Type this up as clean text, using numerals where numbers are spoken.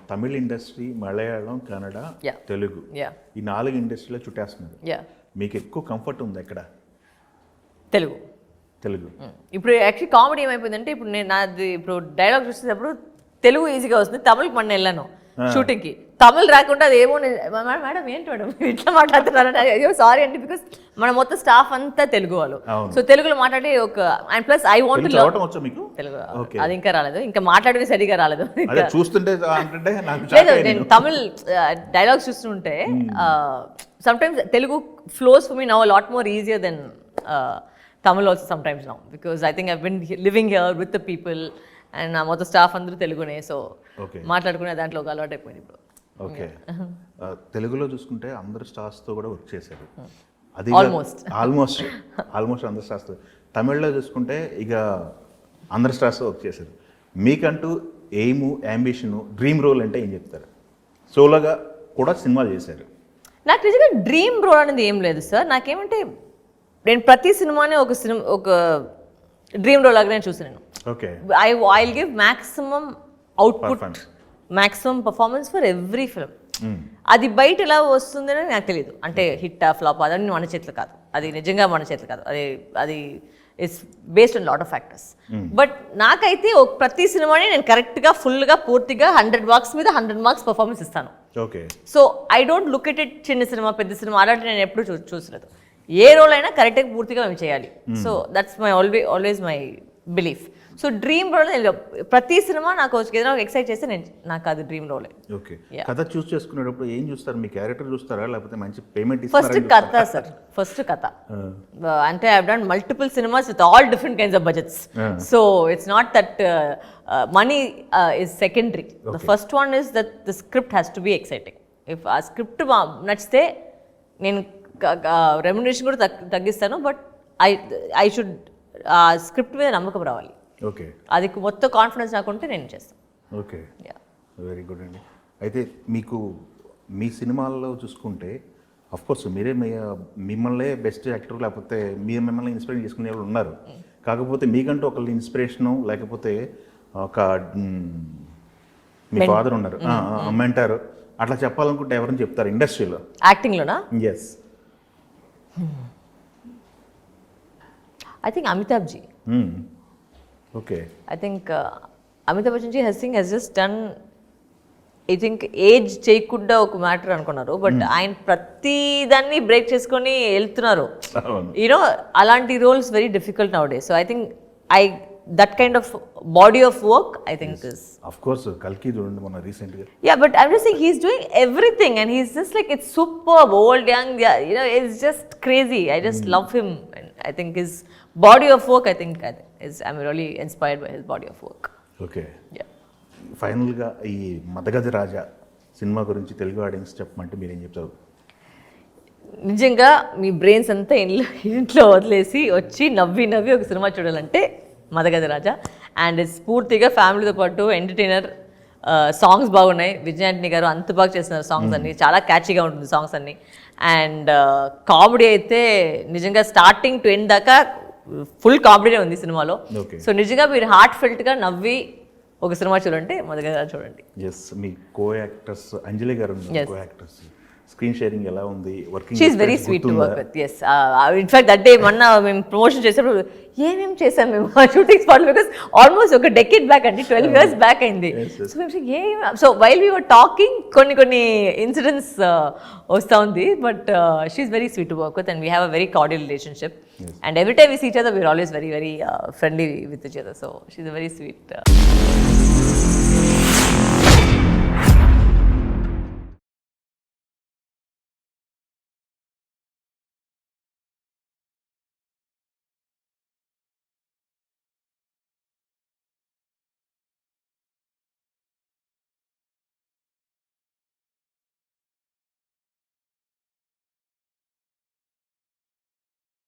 తమిళ industry, Malayalam, Kannada, Yeah. Telugu, Yeah. ఈ 4 ఇండస్ట్రీలో చుట్టేస్తున్నారు. Yeah మీకు ఎక్కువ కంఫర్ట్ ఉంది ఎక్కడ? తెలుగు. తెలుగు. ఇప్పుడు యాక్చువల్లీ కామెడీ ఏమైపోయిందంటే ఇప్పుడు నేను నాది ఇప్పుడు డైలాగ్ చూసేటప్పుడు తెలుగు ఈజీగా వస్తుంది, తమిళకి మొన్న వెళ్ళాను షూటింగ్కి, తమిళ్ రాకుండా అది ఏమో మేడం ఏంటి మేడం ఇట్లా మాట్లాడుతున్నారంటే అయ్యో సారీ అండి, బికాస్ మన మొత్తం స్టాఫ్ అంతా తెలుగు వాళ్ళు. సో తెలుగులో మాట్లాడి ఒక అండ్ ప్లస్ ఐ వాంట్ చదవటం వచ్చా మీకు? తెలుగు అది ఇంకా రాలేదు, ఇంకా మాట్లాడేది సరిగా రాలేదు. అదే చూస్తుంటే అంటే నాకు లేదు నేను తమిళ్ డైలాగ్స్ చూస్తుంటే sometimes Telugu flows for me now lot more easier than Tamil also sometimes now, because I think I been living here with the people and నా మొత్తం స్టాఫ్ అందరూ తెలుగునే, సో మాట్లాడుకునే దాంట్లో ఒక అలవాటు అయిపోయింది ఇప్పుడు. ఓకే. తెలుగులో చూసుకుంటే అందరు స్టార్స్తో కూడా వర్క్ చేశారు, అది ఆల్మోస్ట్ అందరు స్టార్స్తో. తమిళ్లో చూసుకుంటే ఇక అందరు స్టార్స్తో వర్క్ చేశారు. మీకంటూ ఎయిము, యాంబిషను, డ్రీమ్ రోల్ అంటే ఏం చెప్తారు? సోలోగా కూడా సినిమాలు చేశారు. నాకు నిజంగా డ్రీమ్ రోల్ అనేది ఏం లేదు సార్. నాకేమంటే నేను ప్రతి సినిమానే ఒక డ్రీమ్ రోల్ లాగా నేను చూసాను. Okay. I give maximum output, maximum performance for every film. అది బయట ఎలా వస్తుందని నాకు తెలియదు, అంటే హిట్ ఆ ఫ్లాప్ అదని మన చేతులు కాదు, అది నిజంగా మన చేతులు కాదు, అది it's based on lot of factors. But నాకైతే ప్రతి సినిమాని నేను కరెక్ట్గా ఫుల్గా పూర్తిగా 100 మార్క్స్ మీద 100 మార్క్స్ పర్ఫార్మెన్స్ ఇస్తాను. Okay. So I don't look at it చిన్న సినిమా పెద్ద సినిమా అలాంటి నేను ఎప్పుడు చూసలేదు. ఏ రోల్ అయినా కరెక్ట్గా పూర్తిగా మేము చేయాలి. So that's my always my belief. So dream role ప్రతి సినిమా నాకు ఏదైనా ఎక్సైట్ చేస్తే నాకు అది డ్రీమ్ రోలే. ఓకే. కథ చూస్ చేసుకునేటప్పుడు ఏం చూస్తారు? మీ క్యారెక్టర్ చూస్తారా లేకపోతే మంచి పేమెంట్ ఇస్తారా? ఫస్ట్ కథ సార్, ఫస్ట్ కథ. అంటే I have done multiple cinemas with all different kinds of budgets. So it's not that money is secondary. The first one is that the script has to be exciting. If ఆ script నచ్చితే నేను remuneration కూడా తగ్గిస్తాను, but I should ఆ script మీద నమ్మకం రావాలి. Okay. అది మొత్తం కాన్ఫిడెన్స్ నాకుంటే నేను చేస్తాను. ఓకే, వెరీ గుడ్ అండి. అయితే మీకు మీ సినిమాల్లో చూసుకుంటే అఫ్కోర్స్ మీరే మిమ్మల్నే బెస్ట్ యాక్టర్ లేకపోతే మిమ్మల్ని ఇన్స్పైర్ చేసుకునే వాళ్ళు ఉన్నారు. కాకపోతే మీకంటూ ఒకళ్ళు ఇన్స్పిరేషను లేకపోతే ఒక మీ ఫాదర్ ఉన్నారు, మెంటారు, అట్లా చెప్పాలనుకుంటే ఎవరైనా చెప్తారు ఇండస్ట్రీలో? యాక్టింగ్లోనా? Yes. I think Amitabh ji. Okay. I think Amitabh Bachchan ji has just done, I think age చేయకుండా ఒక మ్యాటర్ అనుకున్నారు, బట్ ఆయన ప్రతి దాన్ని బ్రేక్ చేసుకొని వెళ్తున్నారు. యూనో అలాంటి roles very difficult now day. So I think that kind of body of work I think is of course Kalki చూడండి మొన్న రీసెంట్ గా. Yeah, but I'm just saying he's doing everything and he's just like it's superb, old, young, yeah, you know, it's just crazy. I just love him and I think his body of work I'm really inspired by his body of work. Okay. Yeah. Final గా ఈ మదగజ రాజా cinema గురించి Telugu audience చెప్పమంటే మీరేం చెప్తారు? నిజంగా మీ brains అంతా ఇంట్లో వదిలేసి వచ్చి నవ్వి ఒక సినిమా చూడాలంటే మదగజ రాజా. అండ్ ఇట్స్ పూర్తిగా ఫ్యామిలీతో పాటు ఎంటర్టైనర్. సాంగ్స్ బాగున్నాయి, విజయ్ ఆంటనీ గారు అంత బాగా చేస్తున్నారు సాంగ్స్ అన్ని, చాలా క్యాచీగా ఉంటుంది సాంగ్స్ అన్ని. అండ్ కామెడీ అయితే నిజంగా స్టార్టింగ్ టు ఎండ్ దాకా ఫుల్ కామెడీనే ఉంది సినిమాలో. సో నిజంగా మీరు హార్ట్ ఫెల్ట్గా నవ్వి ఒక సినిమా చూడండి, మదగజ రాజా చూడండి. ఎస్. మీ కో యాక్టర్స్ అంజలి గారు కో యాక్టర్స్ స్క్రీన్ షేరింగ్ ఎలా ఉంది? Working she is very sweet to work with. Yes, in fact that day మొన్న మేము ప్రమోషన్ చేసేప్పుడు ఏమేమి చేసాం మేము షూటింగ్ స్పాట్, బికాస్ ఆల్మోస్ట్ ఒక డెకేడ్ బ్యాక్ అండి, 12 years బ్యాక్ అయింది. So while we were talking కొన్ని ఇన్సిడెంట్స్ వస్తూ ఉంది, but she is very sweet to work with and we have a very cordial relationship. And every time we see each other we're always very very friendly with each other. So she is a very sweet